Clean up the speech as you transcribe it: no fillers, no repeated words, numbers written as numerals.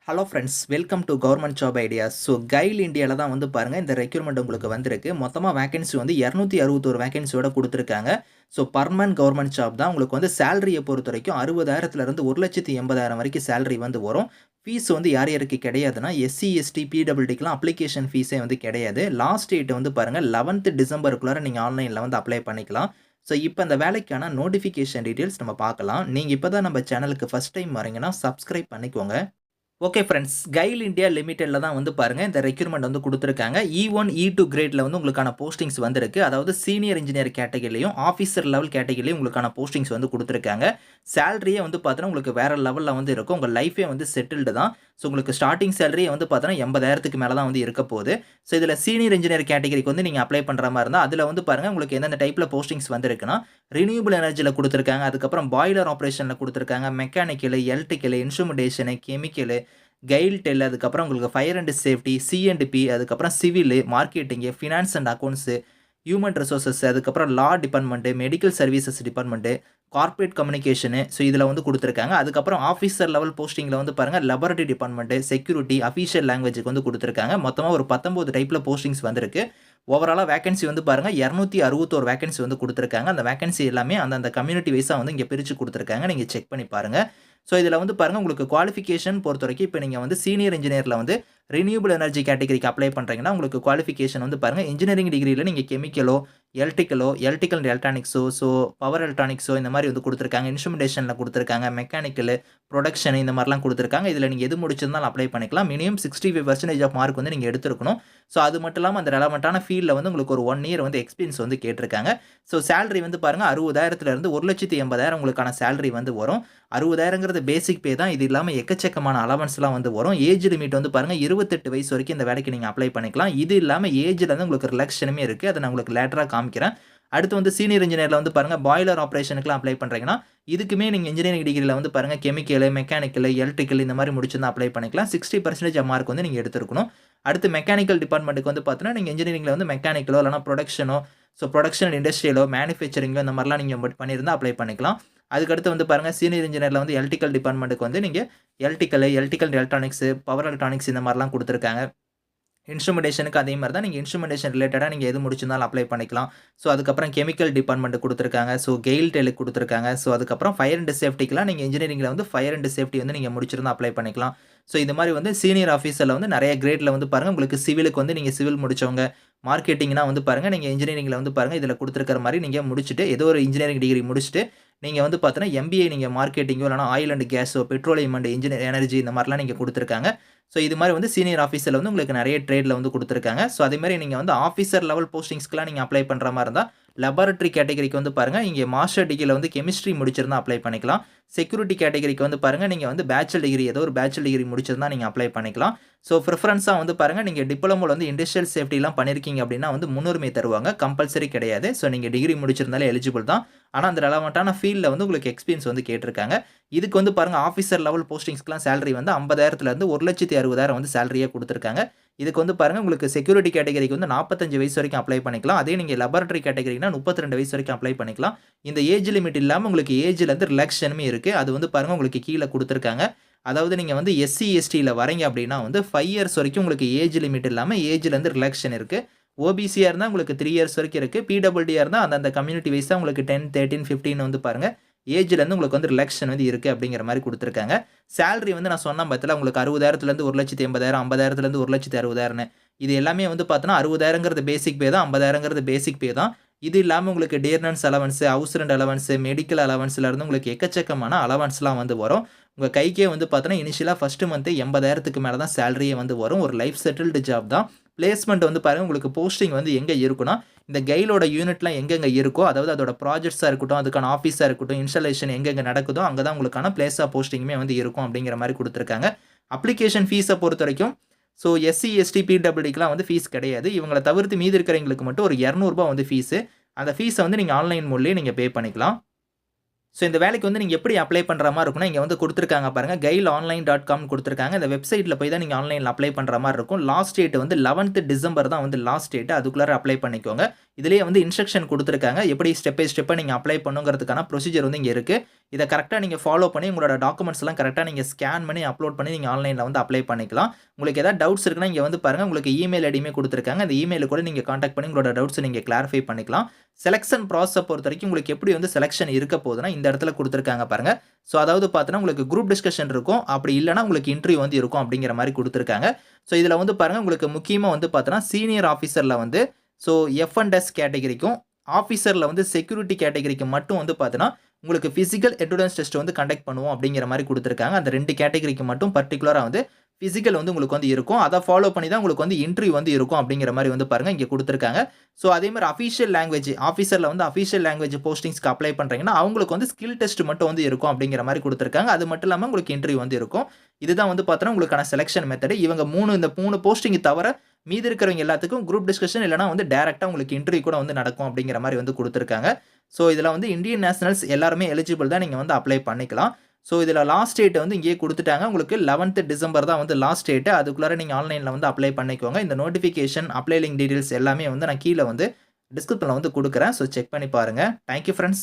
Hello friends, welcome to government job ideas. So GAIL இண்டியால தான் வந்து பாருங்க இந்த ரெக்ரூட்மெண்ட் உங்களுக்கு வந்திருக்கு. மொத்தமா வேக்கன்சி வந்து 261 வேக்கன்சியோட குடுத்துருக்காங்க. ஸோ பர்மனன்ட் கவர்மெண்ட் ஜாப் தான். உங்களுக்கு வந்து சேலரிய பொறுத்தவரைக்கும் 60,000லேருந்து 1,80,000 வரைக்கும் சேலரி வந்து வரும். ஃபீஸ் வந்து யார் யாருக்கு கிடையாதுன்னா, எஸ்சி, எஸ்டி, பிடபிள்யூடிக்குலாம் அப்ளிகேஷன் ஃபீஸே வந்து கிடையாது. லாஸ்ட் டேட் வந்து பாருங்க 11th டிசம்பருக்குள்ளார நீங்க ஆன்லைன்ல வந்து அப்ளை பண்ணிக்கலாம். ஸோ இப்ப அந்த வேலைக்கான நோட்டிஃபிகேஷன் டீட்டெயில்ஸ் நம்ம பார்க்கலாம். நீங்க இப்ப தான் நம்ம சேனலுக்கு ஃபர்ஸ்ட் டைம் வரீங்கன்னா சப்ஸ்கிரைப் பண்ணிக்கோங்க. ஓகே ஃப்ரெண்ட்ஸ், கைல் இண்டியா லிமிடெட்ல தான் வந்து பாருங்க இந்த ரெக்ரூட்மெண்ட் வந்து குடுத்துருக்காங்க. E1, E2 கிரேட்ல வந்து உங்களுக்கான போஸ்டிங்ஸ் வந்திருக்கு. அதாவது சீனியர் இன்ஜினியர் கேட்டகரிலயும், ஆஃபீசர் லெவல் கேட்டகரிலயும் உங்களுக்கான போஸ்டிங்ஸ் வந்து குடுத்துருக்காங்க. சேலரியே வந்து பார்த்தீங்கன்னா, உங்களுக்கு வேற லெவல்ல வந்து இருக்கும். உங்க லைஃபே வந்து செட்டில்டு தான். ஸோ உங்களுக்கு ஸ்டார்ட்டிங் சேலரியே வந்து பார்த்தீங்கன்னா 80,000க்கு மேல தான் வந்து இருக்க போகுது. ஸோ இதுல சீனியர் இன்ஜினியர் கேட்டகரிக்கு வந்து நீங்க அப்ளை பண்ற மாரி இருந்தா, அதுல வந்து பாருங்க உங்களுக்கு எந்தெந்த டைப்ல போஸ்டிங்ஸ் வந்திருக்குன்னா, ரினியூவபிள் எனர்ஜில குடுத்துருக்காங்க. அதுக்கப்புறம் பாய்லர் ஆப்பரேஷன்ல குடுத்துருக்காங்க. Mechanical, electrical, instrumentation, chemical, GAILTEL, அதுக்கப்புறம் உங்களுக்கு ஃபயர் அண்ட் சேஃப்டி, சி&பி, அதுக்கப்புறம் civil, marketing, finance and accounts, human resources, அதுக்கப்புறம் law department, medical services department, corporate communication. So இதில் வந்து கொடுத்துருக்காங்க. அதுக்கப்புறம் ஆஃபீஸர் லெவல் போஸ்டிங்கில் வந்து பாருங்கள் லெபரட்டரி டிபார்ட்மெண்ட், செக்யூரிட்டி, அஃபீஷியல் லாங்குவேஜுக்கு வந்து கொடுத்துருக்காங்க. மொத்தமாக ஒரு 19 டைப்பில் போஸ்டிங்ஸ் வந்திருக்கு. ஓவராலாக வேகன்சி வந்து பாருங்கள் 261 வேகன்சி வந்து கொடுத்துருக்காங்க. அந்த வேகன்சி எல்லாமே அந்தந்த கம்யூனிட்டி வைஸாக வந்து இங்கே பிரித்து கொடுத்துருக்காங்க. நீங்கள் செக் பண்ணி பாருங்கள். ஸோ இதில் வந்து பாருங்கள் உங்களுக்கு குவாலிஃபிகேஷன் பொறுத்தவரைக்கும் இப்போ நீங்கள் வந்து சீனியர் இன்ஜினியரில் வந்து ரினியூவபிள் எனர்ஜி கேட்டகரிக்கு அப்ளை பண்ணுறீங்கன்னா உங்களுக்கு குவாலிஃபிகேஷன் வந்து பாருங்கள் இன்ஜினியரிங் டிகிரியில் நீங்கள் கெமிக்கலோ, எலக்ட்ரிக்கல் அண்ட் எலக்ட்ரானிக்ஸோ, ஸோ பவர் எலக்ட்ரானிக்ஸோ இந்த மாதிரி வந்து கொடுத்துருக்காங்க. இன்ஸ்ட்ருமென்டேஷனில் கொடுத்துருக்காங்க. மெக்கானிக்கல், ப்ரொடக்ஷன் இந்த மாதிரிலாம் கொடுத்துருக்காங்க. இதில் நீங்கள் எது முடிச்சிருந்தாலும் அப்ளை பண்ணிக்கலாம். மினிமம் 65% ஆஃப் மார்க் வந்து நீங்கள் எடுத்துருக்கணும். ஸோ அது மட்டும் இல்லாமல் அந்த ரெலவெண்ட்டான ஃபீல்டில் வந்து உங்களுக்கு ஒரு 1 இயர் வந்து எக்ஸ்பீரியன்ஸ் வந்து கேட்டிருக்காங்க. ஸோ சேலரி வந்து பாருங்கள் 60,000லேருந்து 1,80,000 உங்களுக்கான சேலரி வந்து வரும். 60,000ங்கிறது பேசிக் பே தான். இது இல்லாமல் எக்கச்சக்கமான அலவன்ஸ்லாம் வந்து வரும். ஏஜ் லிமிட் வந்து பாருங்க 28 வயசு வரைக்கும் இந்த வேலைக்கு நீங்க அப்ளை பண்ணிக்கலாம். இது இல்லாமல் ஏஜ்ல வந்து உங்களுக்கு ரிலாக்ஸேஷனுமே இருக்கு. அதை நான் உங்களுக்கு லேட்டரா காமிக்கிறேன். அடுத்து வந்து சீனியர் இன்ஜினியர்ல வந்து பாருங்க பாய்லர் ஆப்பரேஷனுக்குலாம் அப்ளை பண்றீங்கன்னா, இதுக்குமே நீங்க இன்ஜினியரிங் டிகிரில வந்து பாருங்க கெமிக்கல், மெக்கானிக்கல், எலக்ட்ரிக்கல் இந்த மாதிரி முடிச்சிருந்தா அப்ளை பண்ணிக்கலாம். 60% மார்க் வந்து நீங்க எடுத்துருக்கணும். அடுத்து மெக்கானிக்கல் டிபார்ட்மெண்ட்டுக்கு வந்து பார்த்தீங்கன்னா, நீங்க இன்ஜினியரிங்ல வந்து மெக்கானிக்கலோ இல்லைனா ப்ரொடக்ஷனோ, ஸோ ப்ரொடக்ஷன் அண்ட் இண்டஸ்ட்ரியலோ, மேனுஃபேக்சரிங்கோ இந்த மாதிரிலாம் நீங்க பண்ணியிருந்தா அப்ளை பண்ணிக்கலாம். அதுக்கடுத்து வந்து பாருங்க சீனியர் இன்ஜினியர்ல வந்து எலக்ட்ரிக்கல் டிபார்ட்மெண்ட்டுக்கு வந்து நீங்க எலக்ட்ரிக்கல் எலக்ட்ரானிக்ஸ், பவர் எலக்ட்ரானிக்ஸ் இந்த மாதிரிலாம் குடுத்துருக்காங்க. இன்ஸ்ட்ருமென்டேஷனுக்கு அதே மாரி தான். நீங்க இன்ஸ்ட்ருமென்டேஷன் ரிலேட்டடா நீங்க எது முடிச்சிருந்தாலும் அப்ளை பண்ணிக்கலாம். ஸோ அதுக்கப்புறம் கெமிக்கல் டிபார்ட்மெண்ட் குடுத்துருக்காங்க. ஸோ கெயில் டெலுக்கு குடுத்துருக்காங்க. ஸோ அதுக்கப்புறம் ஃபயர் அண்ட் சேஃப்டிக்குலாம் நீங்க இன்ஜினியரிங்ல வந்து ஃபயர் அண்ட் சேஃப்டி வந்து நீங்க முடிச்சிருந்தா அப்ளை பண்ணிக்கலாம். ஸோ இது மாரி வந்து சீனியர் ஆஃபீஸர்ல வந்து நெறைய கிரேட்ல வந்து பாருங்க உங்களுக்கு சிவிலுக்கு வந்து நீங்க சிவில் முடிச்சவங்க, மார்க்கெட்டிங்னா வந்து பாருங்க நீங்க இன்ஜினியரிங்ல வந்து பாருங்க இதில குடுத்துருக்கிற மாரி நீங்க முடிச்சுட்டு ஏதோ ஒரு இன்ஜினியரிங் டிகிரி முடிச்சுட்டு நீங்க வந்து பார்த்தீங்கன்னா, எம்பிஏ நீங்க மார்க்கெட்டிங்கோ இல்லனா ஆயில் அண்ட் கேஸோ, பெட்ரோலியம் அண்ட் எனர்ஜி இந்த மாரிலாம் நீங்க குடுத்துருக்காங்க. ஸோ இது மாரி வந்து சீனியர் ஆஃபீஸர்ல வந்து உங்களுக்கு நெறைய ட்ரேட்ல வந்து குடுத்துருக்காங்க. ஸோ அதே மாரி நீங்க வந்து ஆஃபீசர் லெவல் போஸ்டிங்ஸ்க்குலாம் நீங்க அப்ளை பண்ற மாரி இருந்தா, லேபரட்டரி கேட்டகரிக்கு வந்து பாருங்க, இங்க மாஸ்டர் டிகிரில வந்து கெமிஸ்ட்ரி முடிச்சிருந்தா அப்ளை பண்ணிக்கலாம். செக்யூரிட்டி கேட்டகரிக்கு வந்து பாருங்க, நீங்க வந்து பேச்சுலர் டிகிரி ஏதோ ஒரு பேச்சுலர் டிகிரி முடிச்சிருந்தா நீங்க அப்ளை பண்ணிக்கலாம். ஸோ பிரெஃபரன்ஸா வந்து பாருங்க, நீங்க டிப்ளமோல வந்து இண்டஸ்ட்ரியல் சேஃப்டிலாம் பண்ணியிருக்கீங்க அப்டின்னா வந்து முன்னுரிமை தருவாங்க. கம்பல்சரி கிடையாது. ஸோ நீங்க டிகிரி முடிச்சிருந்தாலே எலிஜிபிள் தான். ஆனா அந்த ரெலவென்ட்டான ஃபீல்ட்ல வந்து உங்களுக்கு எக்ஸ்பீரியன்ஸ் வந்து கேட்டிருக்காங்க. இதுக்கு வந்து பாருங்க ஆஃபீசர் லெவல் போஸ்டிங்ஸ்க்குலாம் சேலரி வந்து 50,000லேருந்து 1,60,000 வந்து சேலரியா குடுத்துருக்காங்க. இதுக்கு வந்து பாருங்க உங்களுக்கு செக்யூரிட்டி கேட்டகரிக்கு வந்து 45 வயசு வரைக்கும் அப்ளை பண்ணிக்கலாம். அதே நீங்க லேபரட்டரி கேட்டகரினா 32 வயசு வரைக்கும் அப்ளை பண்ணிக்கலாம். இந்த ஏஜ் லிமிட் இல்லாம உங்களுக்கு ஏஜ்லேருந்து ரிலாக்ஸேஷனுமே இருக்கு. அது வந்து பாருங்க உங்களுக்கு கீழ குடுத்துருக்காங்க. அதாவது நீங்க வந்து எஸ்சி, எஸ்டில வரீங்க அப்டின்னா வந்து 5 இயர்ஸ் வரைக்கும் உங்களுக்கு ஏஜ் லிமிட் இல்லாம ஏஜ்லேருந்து ரிலாக்ஸேஷன் இருக்கு. ஓபிசியா இருந்தா உங்களுக்கு 3 இயர்ஸ் வரைக்கும் இருக்கு. பிடபிள்யூடியா இருந்தா அந்தந்த கம்யூனிட்டி வைஸா உங்களுக்கு 10, 13, 15 வந்து பாருங்க ஏஜ்லேருந்து உங்களுக்கு வந்து ரிலாக்ஸேஷன் வந்து இருக்கு அப்படிங்கிற மாரி குடுத்துருக்காங்க. சேலரி வந்து நான் சொன்னேன் பார்த்தீங்களா, உங்களுக்கு 60,000லேருந்து 1,80,000, 50,000லேருந்து 1,60,000 இது எல்லாமே வந்து பார்த்தோன்னா 60,000ங்கிறது பேசிக் பே தான். 50,000ங்கிறது பேசிக் பே தான். இது இல்லாம உங்களுக்கு dearness allowance, house rent allowance, medical அலவன்ஸ்ல இருந்து உங்களுக்கு எக்கச்சக்கமான அலவன்ஸ்லாம் வந்து வரும். உங்க கைக்கே வந்து பார்த்தோன்னா, இனிஷியலா ஃபர்ஸ்ட் மந்த் 80,000க்கு மேல தான் சேலரியே வந்து வரும். ஒரு லைஃப் செட்டில்டு ஜாப் தான். பிளேஸ்மென்ட் வந்து பாருங்க உங்களுக்கு போஸ்டிங் வந்து எங்க இருக்குன்னா, இந்த கைலோட யூனிட்லாம் எங்கெங்க இருக்கோ, அதாவது அதோட ப்ராஜெக்ட்ஸா இருக்கட்டும், அதுக்கான ஆஃபீஸா இருக்கட்டும், இன்ஸ்டாலேஷன் எங்கெங்க நடக்குதோ, அங்க தான் உங்களுக்கான பிளேஸ் ஆஃப் போஸ்டிங்குமே வந்து இருக்கும் அப்படிங்கிற மாரி குடுத்துருக்காங்க. அப்ளிகேஷன் ஃபீஸ பொறுத்தவரைக்கும், ஸோ எஸ்சி, எஸ்டி, பிடபிள்யூடிக்குலாம் வந்து ஃபீஸ் கிடையாது. இவங்கள தவிர்த்து மீதி இருக்கிறவங்களுக்கு மட்டும் ஒரு ரூ. 200 வந்து ஃபீஸு. அந்த ஃபீஸ வந்து நீங்க ஆன்லைன் மோட்லயே நீங்க பே பண்ணிக்கலாம். ஸோ இந்த வேலைக்கு வந்து நீங்க எப்படி அப்ளை பண்ற மாரி இருக்கும்னா, இங்க வந்து குடுத்துருக்காங்க பாருங்க. gailoonline.com குடுத்துருக்காங்க. இந்த வெப்சைட்ல போய் தான் நீங்க ஆன்லைன்ல அப்ளை பண்ற மாரி இருக்கும். லாஸ்ட் டேட் வந்து 11th டிசம்பர் தான் வந்து லாஸ்ட் டேட். அதுக்குள்ளார அப்ளை பண்ணிக்கோங்க. இதிலேயே வந்து இன்ஸ்ட்ரக்ஷன் குடுத்துருக்காங்க. எப்படி ஸ்டெப் பை ஸ்டெப்பா நீங்க அப்ளை பண்ணுங்கிறதுக்கான ப்ரொசீஜர் வந்து இங்க இருக்கு. இத கரெக்ட்டா நீங்க ஃபாலோ பண்ணி உங்களோட டாக்குமெண்ட்ஸ்லாம் கரெக்ட்டா நீங்க ஸ்கேன் பண்ணி அப்லோட் பண்ணி நீங்க ஆன்லைன்ல வந்து அப்ளை பண்ணிக்கலாம். உங்களுக்கு ஏதாவது டவுட்ஸ் இருக்குன்னா இங்க வந்து பாருங்க. உங்களுக்கு இமெயில் ஐடியுமே குடுத்துருக்காங்க. அந்த இமெயிலுக்கு கூட நீங்க கான்டாக்ட் பண்ணி உங்களோட டவுட்ஸ நீங்க கிளாரிஃபை பண்ணிக்கலாம். செலக்ஷன் ப்ராசஸ பொறுத்தவரைக்கும் உங்களுக்கு எப்படி வந்து செலக்ஷன் இருக்க போதுன்னா, இந்த இடத்துல குடுத்துருக்காங்க பாருங்க. ஸோ அதாவது பார்த்தீங்கன்னா, உங்களுக்கு குரூப் டிஸ்கஷன் இருக்கும். அப்படி இல்லன்னா உங்களுக்கு இன்டர்வியூ வந்து இருக்கும் அப்படிங்கிற மாரி குடுத்துருக்காங்க. ஸோ இதுல வந்து பாருங்க உங்களுக்கு முக்கியமா வந்து பார்த்தீங்கன்னா, சீனியர் ஆஃபீசர்ல வந்து ஸோ எஃப்&எஸ் கேட்டகரிக்கும், ஆஃபீசர்ல வந்து செக்யூரிட்டி கேட்டகரிக்கு மட்டும் வந்து பார்த்தீங்கன்னா, உங்களுக்கு பிசிக்கல் என்ட்ரன்ஸ் டெஸ்ட் வந்து கண்டக்ட் பண்ணுவோம் அப்படிங்கிற மாரி குடுத்துருக்காங்க. அந்த 2 கேட்டகரிக்கு மட்டும் பர்ட்டிகுலரா வந்து பிசிக்கல் வந்து உங்களுக்கு வந்து இருக்கும். அத ஃபாலோ பண்ணி தான் உங்களுக்கு வந்து இன்டர்வியூ வந்து இருக்கும் அப்படிங்கிற மாரி வந்து பாருங்க இங்க குடுத்துருக்காங்க. ஸோ அதே மாரி அஃபிஷியல் லாங்குவேஜ் ஆஃபீசர்ல வந்து அஃபிஷியல் லாங்குவேஜ் போஸ்டிங்ஸ்க்கு அப்ளை பண்றீங்கன்னா, அவங்களுக்கு வந்து ஸ்கில் டெஸ்ட் மட்டும் வந்து இருக்கும் அப்படிங்கிற மாரி குடுத்துருக்காங்க. அது மட்டும் இல்லாம உங்களுக்கு இன்டர்வியூ வந்து இருக்கும். இதுதான் வந்து பார்த்தீங்கன்னா, உங்களுக்கான செலக்ஷன் மெத்தட். இந்த 3 போஸ்டிங் தவிர மீதி இருக்கிறவங்க எல்லாத்துக்கும் குரூப் டிஸ்கஷன் இல்லன்னா வந்து டைரக்ட்டா உங்களுக்கு இன்டர்வியூ கூட வந்து நடக்கும் அப்படிங்கிற மாரி வந்து குடுத்துருக்காங்க. ஸோ இதுல வந்து இந்தியன் நேஷனல்ஸ் எல்லாருமே எலிஜிபிள் தான். நீங்க வந்து அப்ளை பண்ணிக்கலாம். ஸோ இதுல லாஸ்ட் டேட் வந்து இங்கேயே குடுத்துட்டாங்க. உங்களுக்கு 11த் டிசம்பர் தான் வந்து லாஸ்ட் டேட். அதுக்குள்ளார நீங்க ஆன்லைன்ல வந்து அப்ளை பண்ணிக்கோங்க. இந்த நோட்டிஃபிகேஷன், அப்ளை லிங்க் டீடெயில்ஸ் எல்லாமே வந்து நான் கீழ வந்து டிஸ்கிரிப்ஷன்ல வந்து குடுக்குறேன். ஸோ செக் பண்ணி பாருங்க. Thank you friends.